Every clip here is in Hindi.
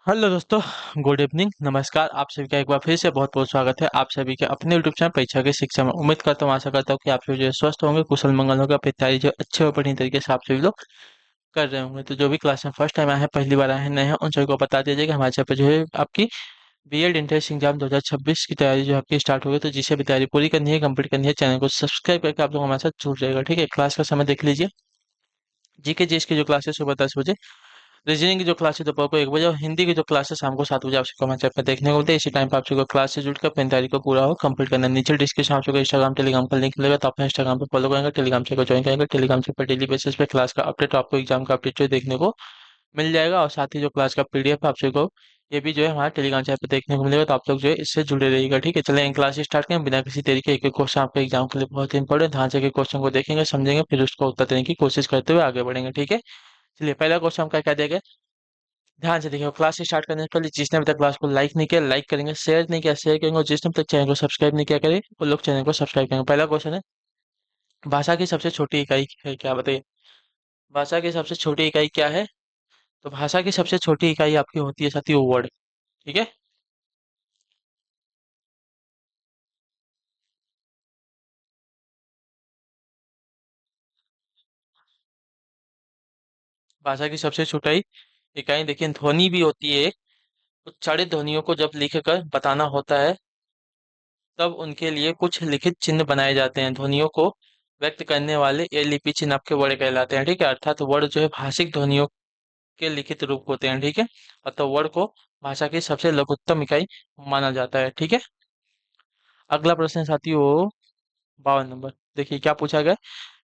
हेलो दोस्तों। गुड इवनिंग, नमस्कार। आप सभी का एक बार फिर से बहुत बहुत स्वागत है आप सभी के अपने यूट्यूब चैनल परीक्षा की शिक्षा में। उम्मीद करता हूँ, आशा करता हूँ कि आप सभी जो है स्वस्थ होंगे, कुशल मंगल होगा, अपनी तैयारी जो अच्छे और बढ़िया तरीके से आप सभी लोग कर रहे होंगे। तो जो भी क्लास में फर्स्ट टाइम आए हैं, पहली बार आए हैं, नए हैं, उन सभी को बता दीजिए कि हमारे चैनल पर जो है आपकी बीएड एंट्रेंस एग्जाम 2026 की तैयारी जो आपकी स्टार्ट हो गई। तो जिसे भी तैयारी पूरी करनी है, कंप्लीट करनी है, चैनल को सब्सक्राइब करके आप लोग हमारे साथ जुड़ जाएगा। ठीक है, क्लास का समय देख लीजिए। जीके जीएस की जो क्लासेस सुबह 10 बजे, रीजनिंग की जो क्लास है दोपहर को 1 बजे, और हिंदी की जो क्लास है शाम को 7 बजे आपसे कमेंट ऐप पर देखने को मिलते हैं। इसी टाइम पर आप सबको क्लास से जुड़कर अपनी तैयारी को पूरा हो कंप्लीट करना है। नीचे डिस्क्रिप्शन आप सबको इंस्टाग्राम टेलीग्राम का लिंक मिलेगा, तो अपने इंस्टाग्राम पे फॉलो करेंगे, टेलीग्राम चैनल को ज्वाइन करेंगे। टेलीग्राम चैनल पर डेली बेसिस पे क्लास का अपडेट, आपको एग्जाम का अपडेट जो देखने को मिल जाएगा। और साथ ही जो क्लास का पीडीएफ आप सबको ये भी जो है हमारे टेलीग्राम चैनल पे देखने को मिलेगा। तो आप लोग जो है इससे जुड़े रहिएगा। ठीक है, चलें क्लास स्टार्ट करें बिना किसी देरी के। एक एक क्वेश्चन आपके एग्जाम के लिए बहुत इंपॉर्टेंट, ध्यान से क्वेश्चन को देखेंगे, समझेंगे, फिर उसको उत्तर देने की कोशिश करते हुए आगे बढ़ेंगे। ठीक है, चलिए पहला क्वेश्चन आपका क्या दिया गया, ध्यान से देखिए। क्लास स्टार्ट करने से पहले जिसने अभी तक क्लास को लाइक नहीं किया, लाइक करेंगे, शेयर नहीं किया, शेयर करेंगे, और जिसने अभी तक चैनल को सब्सक्राइब नहीं किया करे, वो लोग चैनल को सब्सक्राइब करेंगे। पहला क्वेश्चन है, भाषा की सबसे छोटी इकाई है क्या, बताइए। भाषा की सबसे छोटी इकाई क्या है? तो भाषा की सबसे छोटी इकाई आपकी होती है साथियों वर्ड। ठीक है, भाषा की सबसे छोटी इकाई देखिए ध्वनि भी होती है एक। उच्चारित ध्वनियों को जब लिखकर बताना होता है, तब उनके लिए कुछ लिखित चिन्ह बनाए जाते हैं। ध्वनियों को व्यक्त करने वाले ये लिपि चिन्ह आपके वर्ड कहलाते हैं। ठीक है, अर्थात वर्ड जो है भाषिक ध्वनियों के लिखित रूप होते हैं। ठीक है, अतः वर्ड को भाषा की सबसे लघुत्तम इकाई माना जाता है। ठीक है, अगला प्रश्न है साथियों 52 नंबर। देखिए क्या पूछा गया,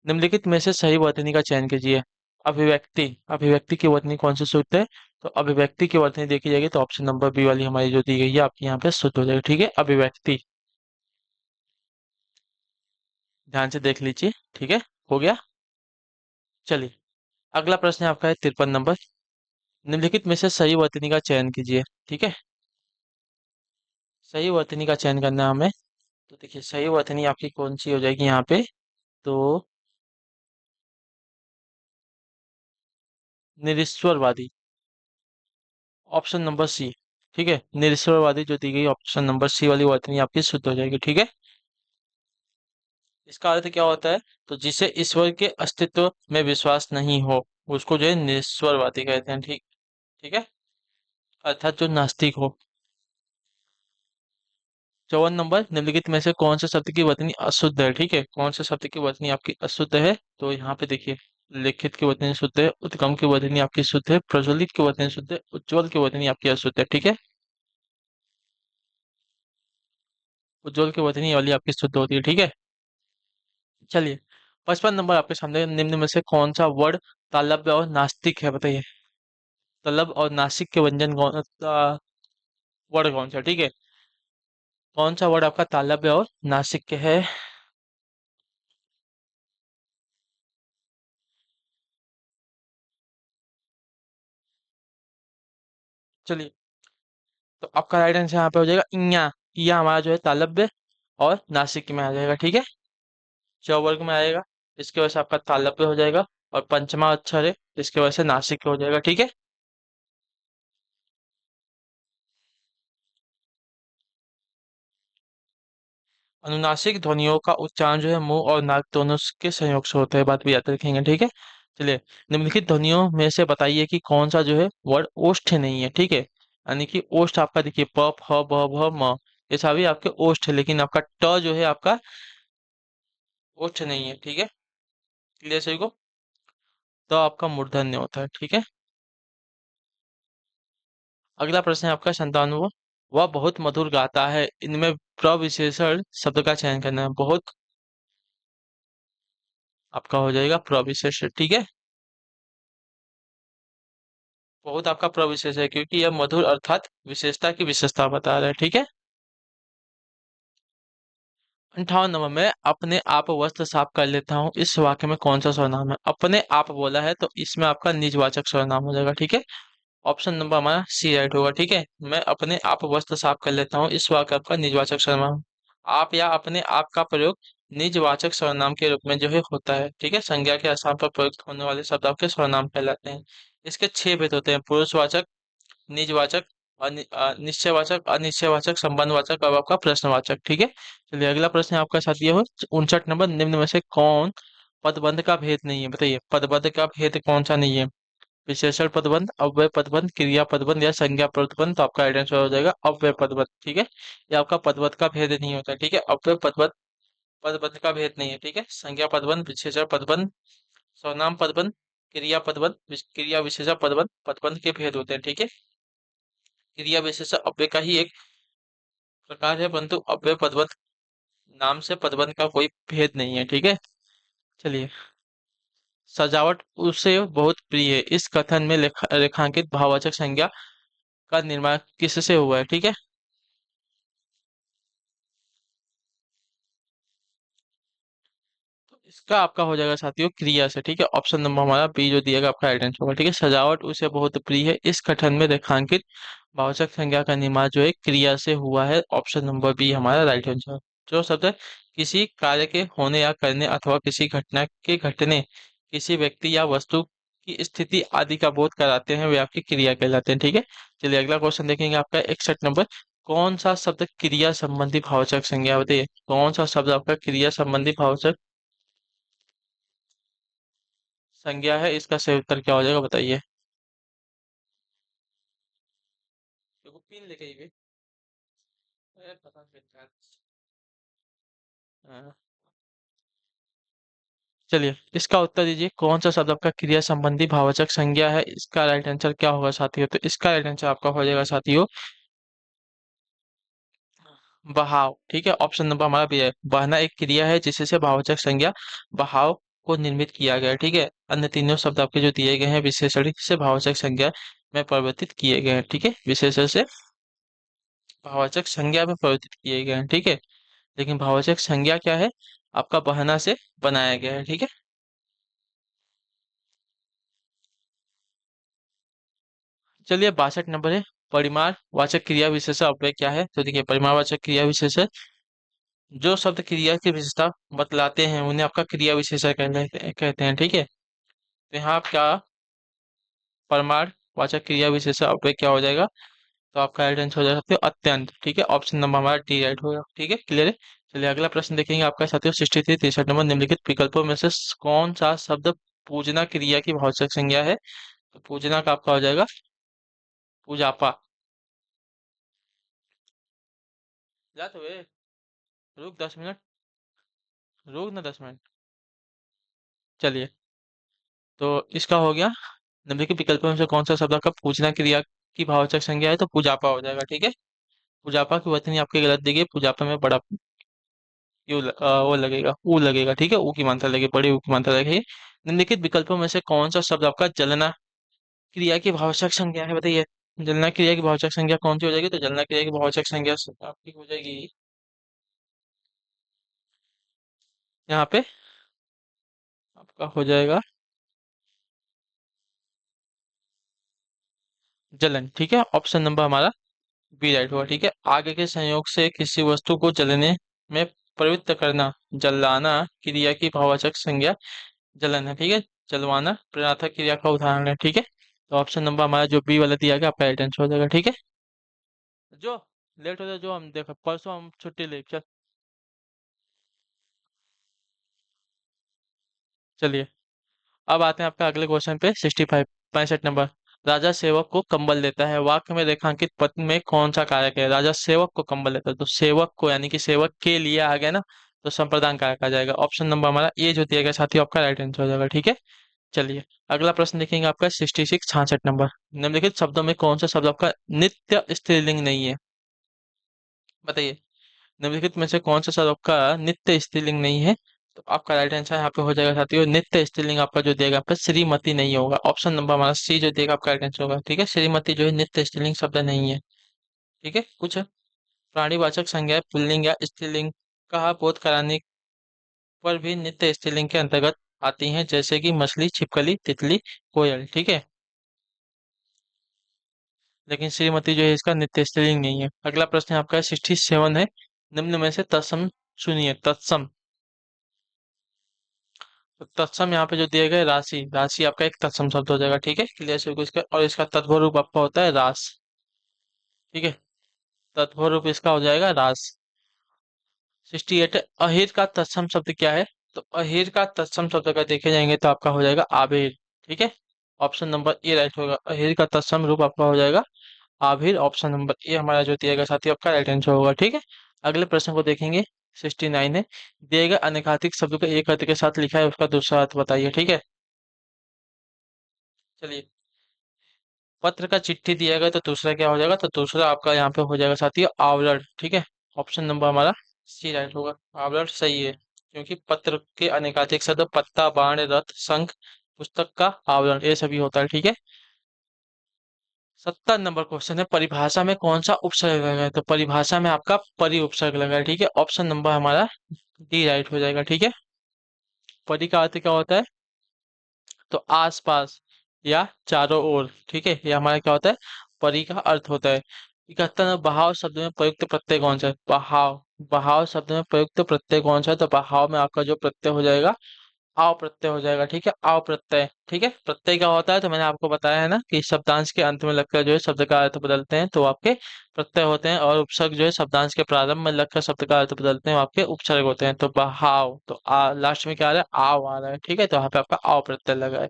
निम्नलिखित में से सही वर्तनी का चयन कीजिए। अभिव्यक्ति, अभिव्यक्ति की वर्तनी कौन सी शुद्ध है? तो अभिव्यक्ति की वर्तनी देखी जाएगी तो ऑप्शन नंबर बी वाली हमारी जो दी गई है आपकी यहाँ पे शुद्ध हो जाएगी। ठीक है, अभिव्यक्ति, ध्यान से देख लीजिए। ठीक है, हो गया। चलिए अगला प्रश्न है आपका है 53 नंबर। निम्नलिखित में से सही वर्तनी का चयन कीजिए। ठीक है, सही वर्तनी का चयन करना है हमें। तो देखिए सही वर्तनी आपकी कौन सी हो जाएगी यहाँ पे, तो निरीश्वरवादी, ऑप्शन नंबर सी। ठीक है, निरीश्वरवादी जो दी गई ऑप्शन नंबर सी वाली वर्तनी आपकी शुद्ध हो जाएगी। ठीक है, इसका अर्थ क्या होता है, तो जिसे ईश्वर के अस्तित्व में विश्वास नहीं हो, उसको जो है निरीश्वरवादी कहते हैं। ठीक, ठीक है, अर्थात जो नास्तिक हो। 54 नंबर, निम्नलिखित में से कौन से शब्द की वर्तनी अशुद्ध है? ठीक है, कौन से शब्द की वर्तनी आपकी अशुद्ध है? तो यहाँ पे देखिए, लिखित की वर्तनी शुद्ध है, उत्तम की वर्तनी आपकी शुद्ध है, प्रज्वलित की वर्तनी शुद्ध है, उज्ज्वल की वर्तनी आपकी अशुद्ध है। ठीक है, उज्ज्वल की वर्तनी वाली आपकी शुद्ध होती है। ठीक है, चलिए 55 नंबर आपके सामने, निम्न में से कौन सा वर्ड तालव्य और नास्तिक है, बताइए। तलब और नासिक के व्यंजन कौन वर्ड कौन सा? ठीक है, कौन सा वर्ड आपका तालव्य और नासिक के है? चलिए, तो आपका राइट आंसर यहाँ पे हो जाएगा इया। इया हमारा जो है तालव्य और नासिक में आ जाएगा। ठीक है, चौवर्ग में आएगा, इसके वजह से आपका तालव्य हो जाएगा। और पंचमा अक्षर है, इसके वजह से नासिक हो जाएगा। ठीक है, अनुनासिक ध्वनियों का उच्चारण जो है मुंह और नाक दोनों के संयोग से होता है, बात भी याद रखेंगे। ठीक है, चलिए निम्नलिखित ध्वनियों में से बताइए कि कौन सा जो है वर्ड ओष्ठ नहीं है। ठीक है, यानी कि ओष्ठ आपका देखिए प फ ब भ म, ये सभी आपके ओष्ठ है, लेकिन आपका ट जो है आपका ओष्ठ नहीं है। ठीक है, क्लियर सही को, तो आपका मूर्धन्य होता है। ठीक है, अगला प्रश्न है आपका 97। वह बहुत मधुर गाता है, इनमें प्रविशेषण शब्द का चयन करना है। बहुत आपका हो जाएगा प्रविशेषण। ठीक है, बहुत आपका प्रविशेष है, क्योंकि यह मधुर अर्थात विशेषता की विशेषता बता रहा है। ठीक है, 58 नंबर में, अपने आप वस्त्र साफ कर लेता हूँ, इस वाक्य में कौन सा सर्वनाम है? अपने आप बोला है, तो इसमें आपका निजवाचक सर्वनाम हो जाएगा। ठीक है, ऑप्शन नंबर हमारा सी राइट होगा। ठीक है, मैं अपने आप वस्त्र साफ कर लेता हूँ, इस वाक्य आपका निजवाचक सर्वनाम। आप या अपने आप का प्रयोग निजवाचक सर्वनाम के रूप में जो है होता है। ठीक है, संज्ञा के स्थान पर प्रयुक्त होने वाले शब्द आपके सर्वनाम कहलाते हैं। इसके 6 भेद होते हैं, पुरुषवाचक, निजवाचक, निश्चयवाचक, अनिश्चयवाचक, संबंधवाचक और आपका प्रश्नवाचक। ठीक है, चलिए अगला प्रश्न है आपका साथी हो 59 नंबर। निम्न में से कौन पदबंध का भेद नहीं है? बताइए, पदबंध का भेद कौन सा नहीं है? विशेषण पदबंध, अव्यय पदबंध, क्रिया पदबंध या संज्ञा पदबंध? तो आपका राइट आंसर हो जाएगा अव्यय पदबंध। ठीक है, ये आपका पदबंध का भेद नहीं होता। ठीक है, अव्यय पदबंध पदबंध का भेद नहीं है। ठीक है, संज्ञा पदबंध, विशेषण पदबंध, सर्वनाम पदबंध, क्रिया पदबंध, क्रिया विशेषण पदबंध, पदबंध के भेद होते हैं। ठीक है, क्रिया विशेषण अव्यय का ही एक प्रकार है, परंतु अव्यय पदबंध नाम से पदबंध का कोई भेद नहीं है। ठीक है, चलिए, सजावट उसे बहुत प्रिय है, इस कथन में रेखांकित भाववाचक संज्ञा का निर्माण किससे हुआ है? ठीक है, तो इसका आपका हो जाएगा साथियों क्रिया से। ठीक है, ऑप्शन नंबर हमारा बी जो दिएगा आपका राइट आंसर होगा। ठीक है, सजावट उसे बहुत प्रिय है, इस कथन में रेखांकित भाववाचक संज्ञा का निर्माण जो है क्रिया से हुआ है। ऑप्शन नंबर बी हमारा राइट आंसर। जो शब्द किसी कार्य के होने या करने अथवा किसी घटना के घटने, किसी व्यक्ति या वस्तु की स्थिति आदि का बोध कराते हैं वे आपकी क्रिया कहलाते हैं। ठीक है, चलिए अगला क्वेश्चन देखेंगे आपका 61 नंबर। कौन सा शब्द क्रिया संबंधी भाववाचक संज्ञा? बताइए, कौन सा शब्द आपका क्रिया संबंधी भाववाचक संज्ञा है? इसका सही उत्तर क्या हो जाएगा बताइए। देखो पिन लेके आइए। अरे पता नहीं चलता है। हाँ, चलिए इसका उत्तर दीजिए, कौन सा शब्द आपका क्रिया संबंधी भाववाचक संज्ञा है? इसका राइट आंसर क्या होगा साथियों? तो इसका राइट आंसर आपका हो जाएगा साथियों बहाव। ठीक है, ऑप्शन नंबर हमारा भी है। बहना एक क्रिया है जिससे भाववाचक संज्ञा बहाव को निर्मित किया गया है। ठीक है, अन्य तीनों शब्द आपके जो दिए गए हैं विशेषण से भाववाचक संज्ञा में परिवर्तित किए गए हैं। ठीक है, विशेषण से भाववाचक संज्ञा में परिवर्तित किए गए हैं। ठीक है, लेकिन भाववाचक संज्ञा क्या है? आपका बहना से बनाया गया है। ठीक है, चलिए 62 नंबर है। परिमाण वाचक क्रिया विशेषण अव्यय क्या है? तो देखिए, परिमाण वाचक क्रिया विशेषण जो शब्द क्रिया की विशेषता बतलाते हैं उन्हें आपका क्रिया विशेषण कहते हैं। ठीक है, तो यहाँ आपका परमाण वाचक क्रिया विशेषण अव्यय क्या हो जाएगा? तो आपका राइट आंसर हो जाएगा साथियों अत्यंत। ठीक है, ऑप्शन नंबर हमारा डी राइट होगा। ठीक है, क्लियर है। चलिए अगला प्रश्न देखेंगे आपका साथियों 63 निम्नलिखित विकल्पों में से कौन सा शब्द पूजना क्रिया की भाववाचक संज्ञा है? तो पूजना का आपका हो जाएगा पूजापा। जा तो वे, रुक 10 मिनट, रुक ना 10 मिनट। चलिए, तो इसका हो गया। निम्नलिखित विकल्पों में से कौन सा शब्द आपका पूजना क्रिया की भाववाचक संज्ञा है? तो पूजापा हो जाएगा। ठीक है, पूजापा की वर्तनी आपके गलत दी गई। पूजापा में बड़ा वो लगेगा, ऊ लगेगा। ठीक है, ऊ की मात्रा लगेगी, बड़ी ऊ की मात्रा लगेगी। निम्नलिखित विकल्पों में से कौन सा शब्द आपका जलना क्रिया की भाववाचक संज्ञा है? बताइए, जलना क्रिया की भाववाचक संज्ञा कौन सी हो जाएगी? तो जलना क्रिया की भाववाचक संज्ञा आपकी हो जाएगी यहाँ पे आपका हो जाएगा जलन। ठीक है, ऑप्शन नंबर हमारा बी राइट होगा। ठीक है, आगे के संयोग से किसी वस्तु को जलने में प्रवृत्त करना, जलाना क्रिया की भाववाचक संज्ञा जलन है। ठीक है, जलवाना प्रेरणात्मक क्रिया का उदाहरण है। ठीक है, तो ऑप्शन नंबर हमारा जो बी वाला दिया गया आपका राइट आंसर हो जाएगा। ठीक है, जो लेट हो जाए, जो हम देखो परसों हम छुट्टी ले चल। चलिए, अब आते हैं आपका अगले क्वेश्चन पे 65 राजा सेवक को कंबल देता है, वाक्य में रेखांकित पद में कौन सा कारक है? राजा सेवक को कंबल देता है, तो सेवक को यानी कि सेवक के लिए आ गया ना, तो संप्रदान कारक आ जाएगा। ऑप्शन नंबर हमारा ये जो दिया गया साथी आपका राइट आंसर हो जाएगा। ठीक है, चलिए अगला प्रश्न देखेंगे आपका 66 निम्नलिखित शब्दों में कौन सा शब्द आपका नित्य स्त्रीलिंग नहीं है? बताइए, निम्नलिखित में से कौन सा शब्द आपका नित्य स्त्रीलिंग नहीं है? तो आपका राइट आंसर यहाँ पे हो जाएगा साथियों नित्य स्त्रीलिंग आपका जो देगा आपका श्रीमती नहीं होगा। ऑप्शन नंबर हमारा सी जो देगा आपका राइट आंसर होगा। ठीक है, श्रीमती जो है नित्य स्त्रीलिंग शब्द नहीं है। ठीक है, कुछ प्राणीवाचक संज्ञा पुल्लिंग या स्त्रीलिंग का बोध कराने पर भी नित्य स्त्रीलिंग के अंतर्गत आती हैं, जैसे कि मछली, छिपकली, तितली, कोयल। ठीक है, लेकिन श्रीमती जो है इसका नित्य स्त्रीलिंग नहीं है। अगला प्रश्न है आपका 67 है। निम्न में से तत्सम सुनिए, तत्सम। तो तत्सम यहाँ पे जो दिया गया है राशि, राशि आपका एक तत्सम शब्द हो जाएगा। ठीक है, क्लियर से इसका और इसका तत्व रूप आपका होता है रास। ठीक है। तत्व रूप इसका हो जाएगा रास। 68 है, अहिर का तत्सम शब्द क्या है? तो अहिर का तत्सम शब्द अगर देखे जाएंगे तो आपका हो जाएगा आबिर। ठीक है। ऑप्शन नंबर ए राइट होगा, अहिर का तत्सम रूप आपका हो जाएगा आबिर। ऑप्शन नंबर ए हमारा जो दिया गया साथी आपका राइट आंसर होगा। ठीक है। अगले प्रश्न को देखेंगे। 69 है, दिए गए अनेकाधिक शब्द को एक अर्थ के साथ लिखा है, उसका दूसरा अर्थ बताइए। ठीक है। चलिए, पत्र का चिट्ठी दिया गया तो दूसरा क्या हो जाएगा? तो दूसरा आपका यहाँ पे हो जाएगा साथी आवरण। ठीक है। ऑप्शन नंबर हमारा सी राइट होगा, आवरण सही है। क्योंकि पत्र के अनेकाधिक शब्द पत्ता, बाण, रथ, शंख, पुस्तक का आवरण ये सभी होता है। ठीक है। 70 नंबर क्वेश्चन है, परिभाषा में कौन सा उपसर्ग लगा है? तो परिभाषा में आपका परि उपसर्ग लगा है। ठीक है। ऑप्शन नंबर हमारा डी राइट हो जाएगा। ठीक है। परि का अर्थ क्या होता है? तो आसपास या चारों ओर। ठीक है, ये हमारा क्या होता है? परि का अर्थ होता है। 71 में बहाव शब्द में प्रयुक्त प्रत्यय कौन सा है? बहाव। बहाव शब्द में प्रयुक्त प्रत्यय कौन सा है? तो बहाव में आपका जो प्रत्यय हो जाएगा आव प्रत्यय हो जाएगा। ठीक है, आव प्रत्यय। ठीक है। प्रत्यय क्या होता है? तो मैंने आपको बताया है ना कि शब्दांश के अंत में लगकर जो है शब्द का अर्थ बदलते हैं तो आपके प्रत्यय होते हैं, और उपसर्ग जो है शब्दांश के प्रारंभ में लगकर शब्द का अर्थ बदलते हैं वो आपके उपसर्ग होते हैं। तो बहाव, तो लास्ट में क्या आ रहा है? आव आ रहा है। ठीक है, तो यहाँ पे आपका आव प्रत्यय लगा है।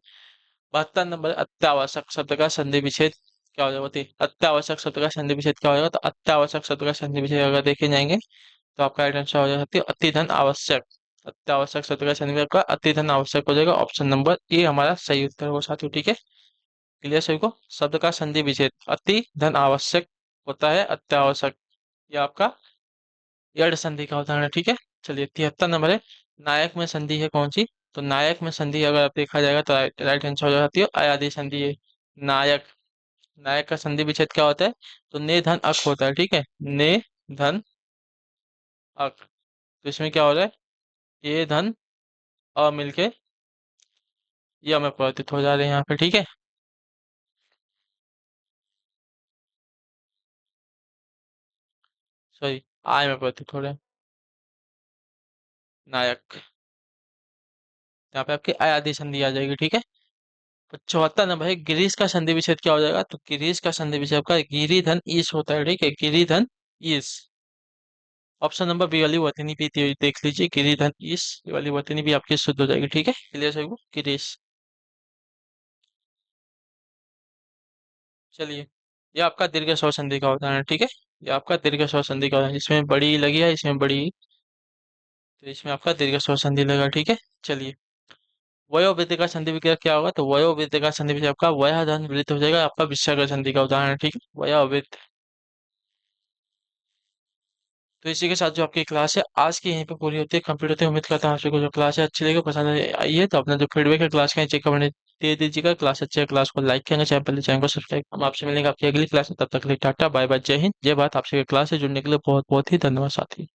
72 नंबर, अत्यावश्यक शब्द का संधि विच्छेद क्या हो जाएगा? अत्यावश्यक शब्द का संधि विच्छेद क्या हो जाएगा? तो अत्यावश्यक शब्द का संधि विच्छेद अगर देखे जाएंगे तो आपका राइट आंसर हो जाएगा अति धन आवश्यक। अत्यावश्यक शब्द का संधि आपका अति धन आवश्यक हो जाएगा। ऑप्शन नंबर ए हमारा सही उत्तर होगा साथियों। ठीक है। क्लियर सभी को? शब्द का संधि विच्छेद अति धन आवश्यक होता है अत्यावश्यक। ये आपका यड़ संधि का उदाहरण है। ठीक है। चलिए, 73 नंबर है, नायक में संधि है कौन सी? तो नायक में संधि अगर आप देखा जाएगा तो राइट आंसर हो जाती है अयादि संधि है। नायक, नायक का संधि विच्छेद क्या होता है? तो ने धन अक होता है। ठीक है, ने धन अक। तो इसमें क्या हो रहा है? ये धन अ मिलके या में परिवर्तित हो जा रहे हैं यहाँ पे। ठीक है। सॉरी, आय में परिवर्तित हो रहे हैं। नायक, यहाँ पे आपकी अयादि संधि आ जाएगी। ठीक है। तो 74 नंबर है, गिरीश का संधि विच्छेद क्या हो जाएगा? तो गिरीश का संधि विच्छेद आपका गिरी धन ईश होता है। ठीक है, गिरी धन ईश। ऑप्शन नंबर बी वाली वर्तनी भी देख लीजिए, गिरी धन ईश, ये वाली वर्तनी भी आपकी शुद्ध हो जाएगी। ठीक है, क्लियर सभी को? गिरीश। चलिए, ये आपका दीर्घ स्वर संधि का उदाहरण है। ठीक है, ये आपका दीर्घ स्वर संधि का उदाहरण, इसमें बड़ी लगी है, इसमें बड़ी, तो इसमें आपका दीर्घ स्वर संधि लगा। ठीक है। चलिए, वयोवृद्धि का संधि विग्रह क्या होगा? तो वयोवृद्धि का संधि विग्रह आपका वय धन वृद्ध हो जाएगा, आपका विस्मय संधि का उदाहरण है। ठीक है, वयोवृद्ध। तो इसी के साथ जो आपकी क्लास है आज की यहीं पे पूरी होती है, कंप्लीट होती है। उम्मीद करता हूँ आप सभी को जो क्लास है अच्छी लगी, पसंद आई है। तो अपना जो फीडबैक है क्लास का चेक कमेंट दे दीजिएगा। क्लास अच्छी है, क्लास को लाइक करेंगे, चैनल पहले चैनल को सब्सक्राइब। हम आपसे मिलेंगे आपकी अगली क्लास में, तब तक के लिए टाटा बाय बाय, जय हिंद जय भारत। आपसे क्लास से जुड़ने के लिए बहुत बहुत ही धन्यवाद साथी।